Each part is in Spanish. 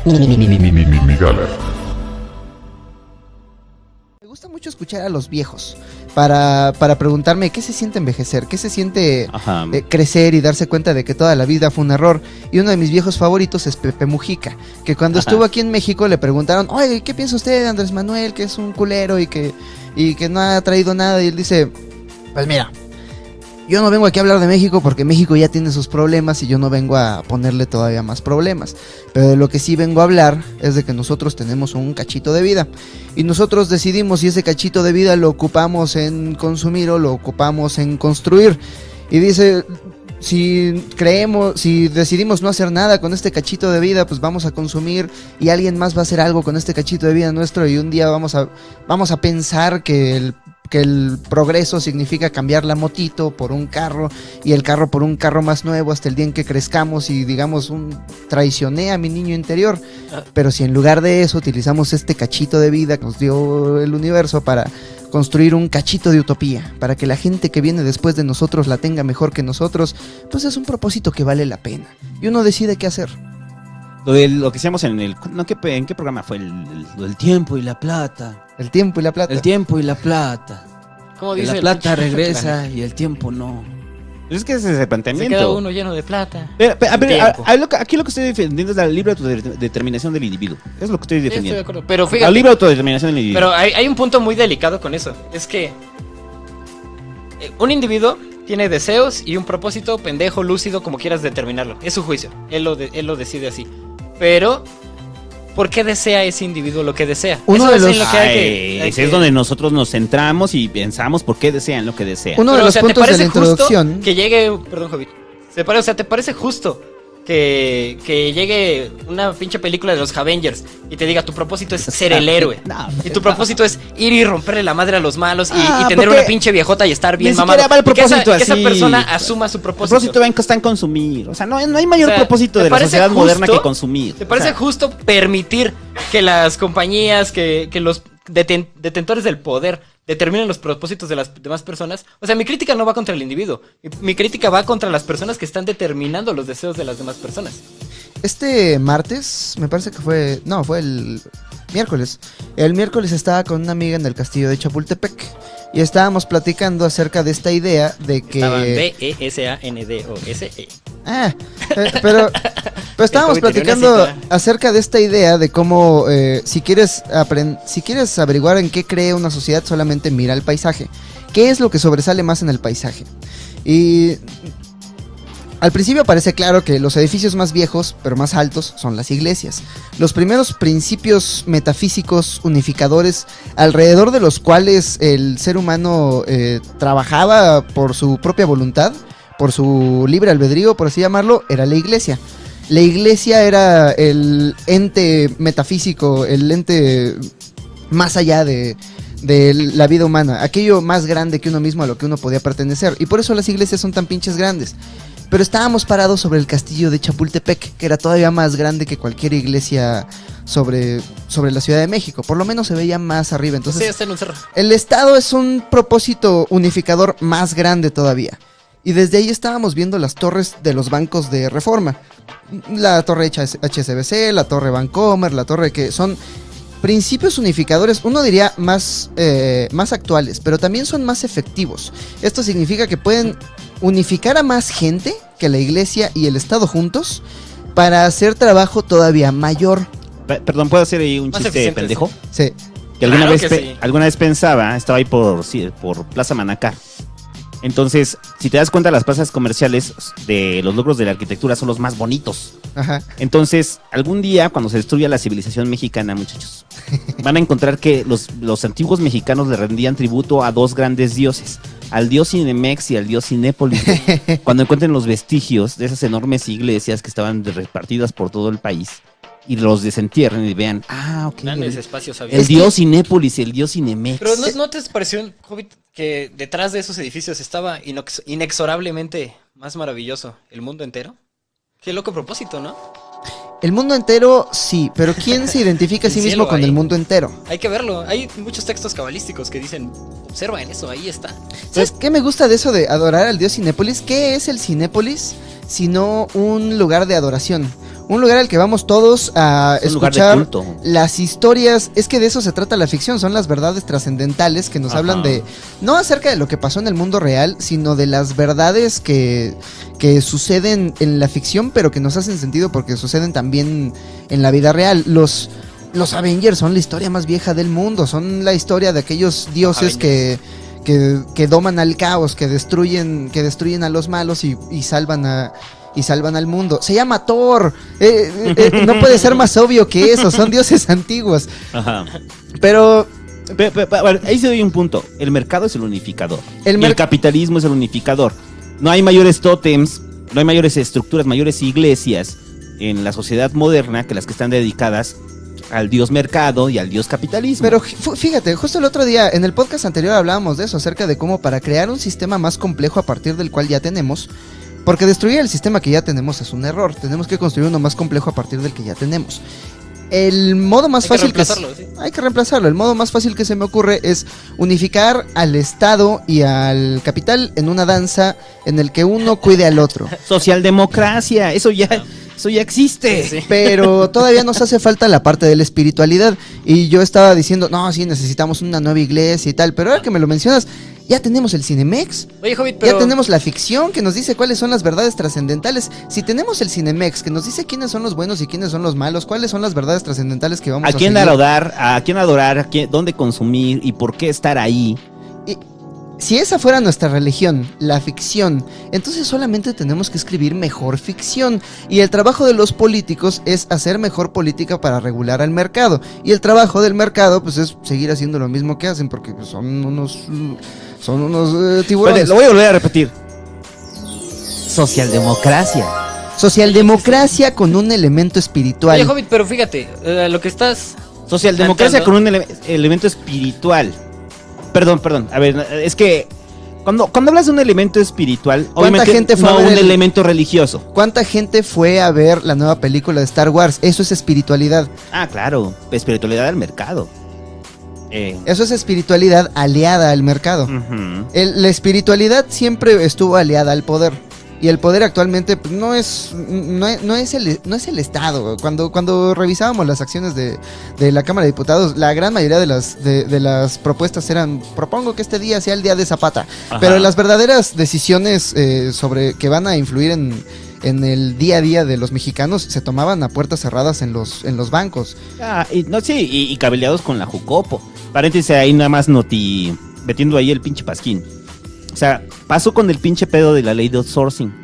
Migala. Me gusta mucho escuchar a los viejos para preguntarme qué se siente envejecer, qué se siente crecer y darse cuenta de que toda la vida fue un error. Y uno de mis viejos favoritos es Pepe Mujica, que cuando estuvo aquí en México le preguntaron, oye, ¿qué piensa usted de Andrés Manuel, que es un culero y que no ha traído nada? Y él dice, pues mira, yo no vengo aquí a hablar de México porque México ya tiene sus problemas y yo no vengo a ponerle todavía más problemas. Pero de lo que sí vengo a hablar es de que nosotros tenemos un cachito de vida. Y nosotros decidimos si ese cachito de vida lo ocupamos en consumir o lo ocupamos en construir. Y dice, si decidimos no hacer nada con este cachito de vida, pues vamos a consumir y alguien más va a hacer algo con este cachito de vida nuestro y un día vamos a pensar que el progreso significa cambiar la motito por un carro y el carro por un carro más nuevo hasta el día en que crezcamos y digamos traicioné a mi niño interior. Pero si en lugar de eso utilizamos este cachito de vida que nos dio el universo para construir un cachito de utopía, para que la gente que viene después de nosotros la tenga mejor que nosotros, pues es un propósito que vale la pena. Y uno decide qué hacer. Lo que hacíamos en qué programa fue? Lo del tiempo y la plata. El tiempo y la plata. El tiempo y la plata. ¿Cómo dice? La plata regresa y el tiempo no. Es que ese es el planteamiento. Se queda uno lleno de plata. Aquí lo que estoy defendiendo es la libre autodeterminación del individuo. Es lo que estoy defendiendo. Estoy de acuerdo. Pero fíjate, la libre autodeterminación del individuo. Pero hay un punto muy delicado con eso. Es que un individuo tiene deseos y un propósito pendejo, lúcido, como quieras determinarlo. Es su juicio. Él lo decide así. Pero ¿por qué desea ese individuo lo que desea? Uno de los es donde nosotros nos centramos y pensamos por qué desean lo que desean. Uno de los puntos de la introducción que llegue, perdón, Javi. ¿te parece justo que llegue una pinche película de los Avengers y te diga tu propósito es ser el héroe? Y tu propósito es ir y romperle la madre a los malos y tener una pinche viejota y estar bien mamado. Que esa persona asuma su propósito. El propósito está en consumir. O sea, no hay mayor propósito de la sociedad moderna que consumir. ¿Te parece justo permitir que las compañías, que los detentores del poder determinen los propósitos de las demás personas? O sea, mi crítica no va contra el individuo. Mi crítica va contra las personas que están determinando los deseos de las demás personas. Este martes, me parece que fue el miércoles. El miércoles estaba con una amiga en el castillo de Chapultepec y estábamos platicando acerca de esta idea de que... Estaban B-E-S-A-N-D-O-S-E. Pero estábamos platicando acerca de esta idea de cómo si quieres averiguar en qué cree una sociedad, solamente mira el paisaje. ¿Qué es lo que sobresale más en el paisaje? Y al principio parece claro que los edificios más viejos, pero más altos, son las iglesias. Los primeros principios metafísicos unificadores alrededor de los cuales el ser humano trabajaba por su propia voluntad, por su libre albedrío, por así llamarlo, era la iglesia. La iglesia era el ente metafísico, el ente más allá de la vida humana, aquello más grande que uno mismo, a lo que uno podía pertenecer. Y por eso las iglesias son tan pinches grandes. Pero estábamos parados sobre el castillo de Chapultepec, que era todavía más grande que cualquier iglesia sobre la Ciudad de México. Por lo menos se veía más arriba. Entonces, sí, está en un cerro. El Estado es un propósito unificador más grande todavía. Y desde ahí estábamos viendo las torres de los bancos de Reforma. La torre HSBC, la torre Bancomer, la torre que son principios unificadores, uno diría más actuales, pero también son más efectivos. Esto significa que pueden unificar a más gente que la iglesia y el Estado juntos para hacer trabajo todavía mayor. Perdón, ¿puedo hacer ahí un chiste pendejo? Sí. Que alguna vez pensaba, estaba ahí por Plaza Manacar. Entonces, si te das cuenta, las plazas comerciales de los logros de la arquitectura son los más bonitos. Ajá. Entonces, algún día, cuando se destruya la civilización mexicana, muchachos, van a encontrar que los antiguos mexicanos le rendían tributo a dos grandes dioses, al dios Cinemex y al dios Cinépolis. Cuando encuentren los vestigios de esas enormes iglesias que estaban repartidas por todo el país y los desentierren y vean, ok, grandes espacios el dios Cinépolis, el dios Cinemex. Pero ¿no te pareció, Hobbit, que detrás de esos edificios estaba inexorablemente más maravilloso el mundo entero? Qué loco propósito, ¿no? El mundo entero, sí, pero ¿quién se identifica a sí mismo con el mundo entero? Hay que verlo, hay muchos textos cabalísticos que dicen, observa en eso, ahí está. ¿Sabes qué me gusta de eso de adorar al dios Cinépolis? ¿Qué es el Cinépolis sino un lugar de adoración? un lugar al que vamos todos a escuchar las historias. Es que de eso se trata la ficción, son las verdades trascendentales que nos hablan de, no acerca de lo que pasó en el mundo real, sino de las verdades que suceden en la ficción, pero que nos hacen sentido porque suceden también en la vida real. Los Avengers son la historia más vieja del mundo, son la historia de aquellos dioses que doman al caos, que destruyen a los malos y salvan al mundo. Se llama Thor. No puede ser más obvio que eso. Son dioses antiguos. Ajá. Pero ahí se doy un punto. El mercado es el unificador. El capitalismo es el unificador. No hay mayores tótems, no hay mayores estructuras, mayores iglesias en la sociedad moderna que las que están dedicadas al dios mercado y al dios capitalismo. Pero fíjate, justo el otro día en el podcast anterior hablábamos de eso, acerca de cómo para crear un sistema más complejo a partir del cual ya tenemos, porque destruir el sistema que ya tenemos es un error, tenemos que construir uno más complejo a partir del que ya tenemos. El modo más fácil hay que reemplazarlo. El modo más fácil que se me ocurre es unificar al Estado y al capital en una danza en el que uno cuide al otro. Socialdemocracia, eso ya existe. Sí. Pero todavía nos hace falta la parte de la espiritualidad. Y yo estaba diciendo, no, sí, necesitamos una nueva iglesia y tal. Pero ahora que me lo mencionas, ya tenemos el Cinemex. Oye, Hobbit, pero... ya tenemos la ficción que nos dice cuáles son las verdades trascendentales. Si tenemos el Cinemex que nos dice quiénes son los buenos y quiénes son los malos, cuáles son las verdades trascendentales que vamos a seguir. ¿A quién adorar? ¿Dónde consumir? ¿Y por qué estar ahí? Si esa fuera nuestra religión, la ficción, entonces solamente tenemos que escribir mejor ficción. Y el trabajo de los políticos es hacer mejor política para regular al mercado. Y el trabajo del mercado, pues, es seguir haciendo lo mismo que hacen, porque pues, son unos tiburones. Vale, lo voy a volver a repetir. Socialdemocracia. Socialdemocracia con un elemento espiritual. Oye, Hobbit, pero fíjate, lo que estás... Socialdemocracia con un elemento espiritual. Perdón, a ver, es que cuando hablas de un elemento espiritual, obviamente gente fue no un elemento religioso. ¿Cuánta gente fue a ver la nueva película de Star Wars? Eso es espiritualidad. Ah, claro, espiritualidad del mercado. Eso es espiritualidad aliada al mercado. La espiritualidad siempre estuvo aliada al poder. Y el poder actualmente pues, no es el Estado. Cuando revisábamos las acciones de la Cámara de Diputados, la gran mayoría de las propuestas eran: propongo que este día sea el día de Zapata. Ajá. Pero las verdaderas decisiones sobre que van a influir en el día a día de los mexicanos se tomaban a puertas cerradas en los bancos. Y cabeleados con la Jucopo. Paréntesis ahí nada más metiendo ahí el pinche pasquín. O sea, pasó con el pinche pedo de la ley de outsourcing.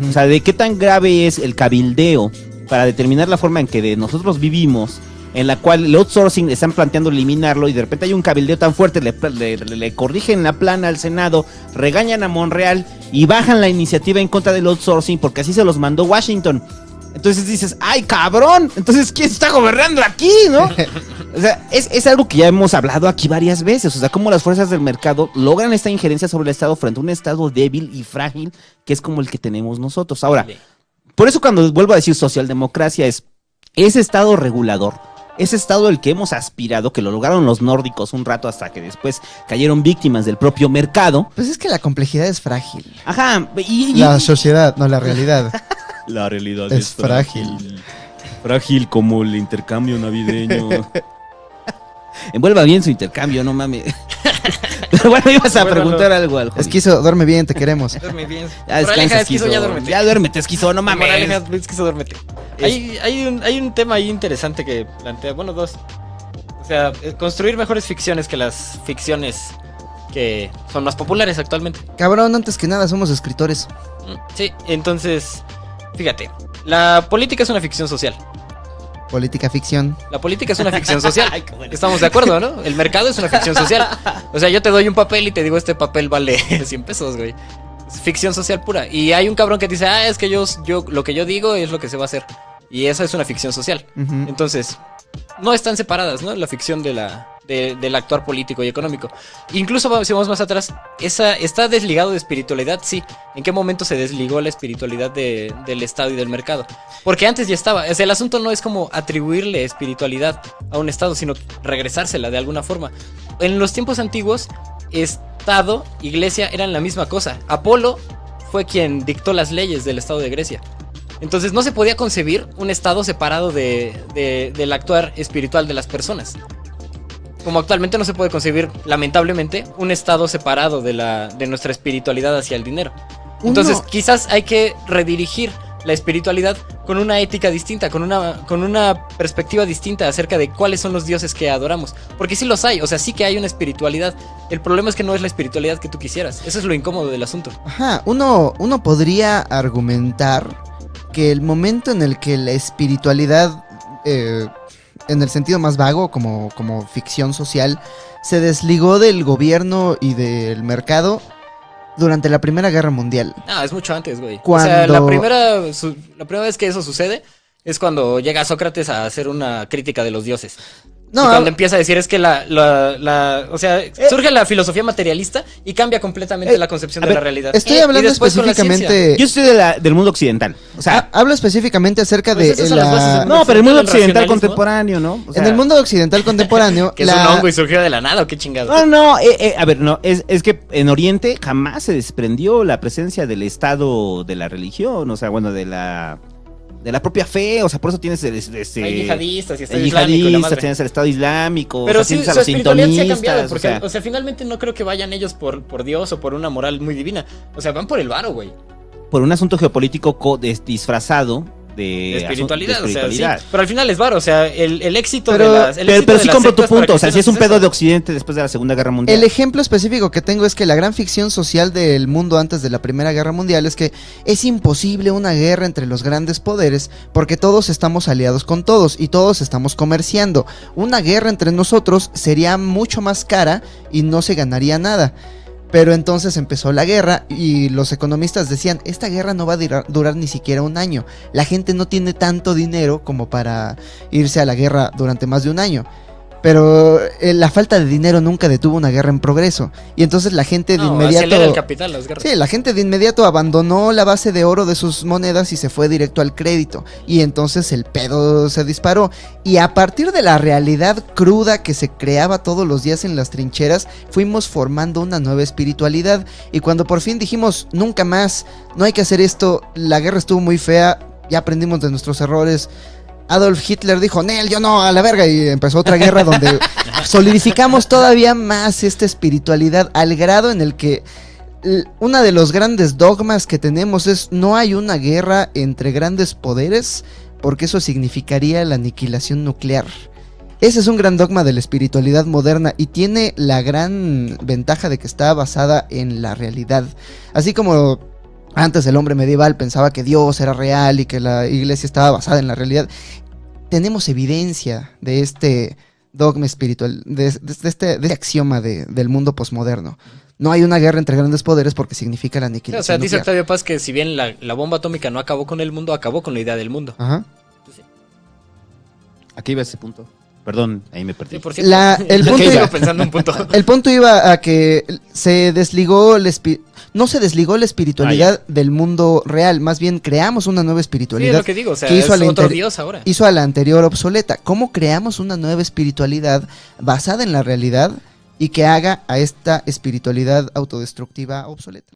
O sea, de qué tan grave es el cabildeo para determinar la forma en que nosotros vivimos, en la cual el outsourcing están planteando eliminarlo y de repente hay un cabildeo tan fuerte, le corrigen la plana al Senado, regañan a Monreal y bajan la iniciativa en contra del outsourcing porque así se los mandó Washington. Entonces dices, ¡ay, cabrón! Entonces, ¿quién está gobernando aquí, no? O sea, es algo que ya hemos hablado aquí varias veces. O sea, cómo las fuerzas del mercado logran esta injerencia sobre el Estado frente a un Estado débil y frágil, que es como el que tenemos nosotros. Ahora, por eso cuando vuelvo a decir socialdemocracia es ese Estado regulador, ese Estado al que hemos aspirado, que lo lograron los nórdicos un rato hasta que después cayeron víctimas del propio mercado. Pues es que la complejidad es frágil. Ajá. La sociedad, no la realidad. La realidad es frágil. Frágil como el intercambio navideño. Envuelva bien su intercambio, no mames. Pero bueno, ibas a preguntar algo al joven. Esquizo, duerme bien, te queremos. Duerme bien. Ya descansa, Esquizo, ya duérmete. Ya duérmete, Esquizo, no mames. Esquizo, duérmete. Hay un tema ahí interesante que plantea, bueno, dos. O sea, construir mejores ficciones que las ficciones que son más populares actualmente. Cabrón, antes que nada somos escritores. Sí, entonces, fíjate, la política es una ficción social. Política ficción. La política es una ficción social. Estamos de acuerdo, ¿no? El mercado es una ficción social. O sea, yo te doy un papel y te digo, este papel vale 100 pesos, güey. Es ficción social pura. Y hay un cabrón que dice, es que yo lo que yo digo es lo que se va a hacer. Y esa es una ficción social. Entonces, no están separadas, ¿no? La ficción del actuar político y económico. Incluso si vamos más atrás, está desligado de espiritualidad, sí. ¿En qué momento se desligó la espiritualidad del Estado y del mercado? Porque antes ya estaba. O sea, el asunto no es como atribuirle espiritualidad a un Estado, sino regresársela de alguna forma. En los tiempos antiguos, Estado, Iglesia eran la misma cosa. Apolo fue quien dictó las leyes del Estado de Grecia. Entonces no se podía concebir un estado separado del actuar espiritual de las personas. Como actualmente no se puede concebir, lamentablemente, un estado separado de nuestra espiritualidad hacia el dinero. Entonces quizás hay que redirigir la espiritualidad con una ética distinta, con una perspectiva distinta acerca de cuáles son los dioses que adoramos. Porque sí los hay, o sea, sí que hay una espiritualidad. El problema es que no es la espiritualidad que tú quisieras. Eso es lo incómodo del asunto. Ajá, uno podría argumentar que el momento en el que la espiritualidad, en el sentido más vago, como ficción social, se desligó del gobierno y del mercado durante la Primera Guerra Mundial. No, es mucho antes, güey. Cuando... O sea, la primera vez que eso sucede es cuando llega Sócrates a hacer una crítica de los dioses. No, y cuando empieza a decir es que o sea, surge la filosofía materialista y cambia completamente la concepción de la realidad. Estoy hablando específicamente... Yo estoy del mundo occidental. O sea, hablo específicamente acerca de No, pero el mundo occidental contemporáneo, ¿no? O sea, en el mundo occidental contemporáneo... ¿Que es un hongo y surgió de la nada o qué chingado? No, a ver, no, es que en Oriente jamás se desprendió la presencia del Estado de la religión, o sea, bueno, de la propia fe, o sea, por eso tienes hay yihadistas y Estado Islámico, tienes el Estado Islámico, pero o sea, sí, tienes a su los espiritualidad sí ha cambiado, porque, o sea, finalmente no creo que vayan ellos por Dios o por una moral muy divina, o sea, van por el varo, güey. Por un asunto geopolítico disfrazado de espiritualidad, o sea, sí, pero al final es varo, o sea, el éxito pero, de las... Pero sí compro tu punto, o sea, si es un pedo de Occidente después de la Segunda Guerra Mundial. El ejemplo específico que tengo es que la gran ficción social del mundo antes de la Primera Guerra Mundial es que es imposible una guerra entre los grandes poderes porque todos estamos aliados con todos y todos estamos comerciando. Una guerra entre nosotros sería mucho más cara y no se ganaría nada. Pero entonces empezó la guerra y los economistas decían, esta guerra no va a durar ni siquiera un año. La gente no tiene tanto dinero como para irse a la guerra durante más de un año. Pero la falta de dinero nunca detuvo una guerra en progreso. Y entonces la gente de inmediato... acelera el capital, las guerras. Sí, la gente de inmediato abandonó la base de oro de sus monedas y se fue directo al crédito. Y entonces el pedo se disparó. Y a partir de la realidad cruda que se creaba todos los días en las trincheras, fuimos formando una nueva espiritualidad. Y cuando por fin dijimos, nunca más, no hay que hacer esto, la guerra estuvo muy fea, ya aprendimos de nuestros errores... Adolf Hitler dijo, Nel, yo no, a la verga, y empezó otra guerra donde solidificamos todavía más esta espiritualidad al grado en el que uno de los grandes dogmas que tenemos es no hay una guerra entre grandes poderes porque eso significaría la aniquilación nuclear. Ese es un gran dogma de la espiritualidad moderna y tiene la gran ventaja de que está basada en la realidad, así como... Antes el hombre medieval pensaba que Dios era real y que la iglesia estaba basada en la realidad. Tenemos evidencia de este dogma espiritual, de este axioma del mundo posmoderno. No hay una guerra entre grandes poderes porque significa la aniquilación. O sea, dice nuclear. Octavio Paz que si bien la bomba atómica no acabó con el mundo, acabó con la idea del mundo. Ajá. Aquí iba ese punto. Perdón, ahí me perdí. Sí, por cierto, el punto iba a que se desligó no se desligó la espiritualidad del mundo real, más bien creamos una nueva espiritualidad. Sí, es lo que digo, o sea, que hizo es otro Dios ahora. Hizo a la anterior obsoleta. ¿Cómo creamos una nueva espiritualidad basada en la realidad y que haga a esta espiritualidad autodestructiva obsoleta?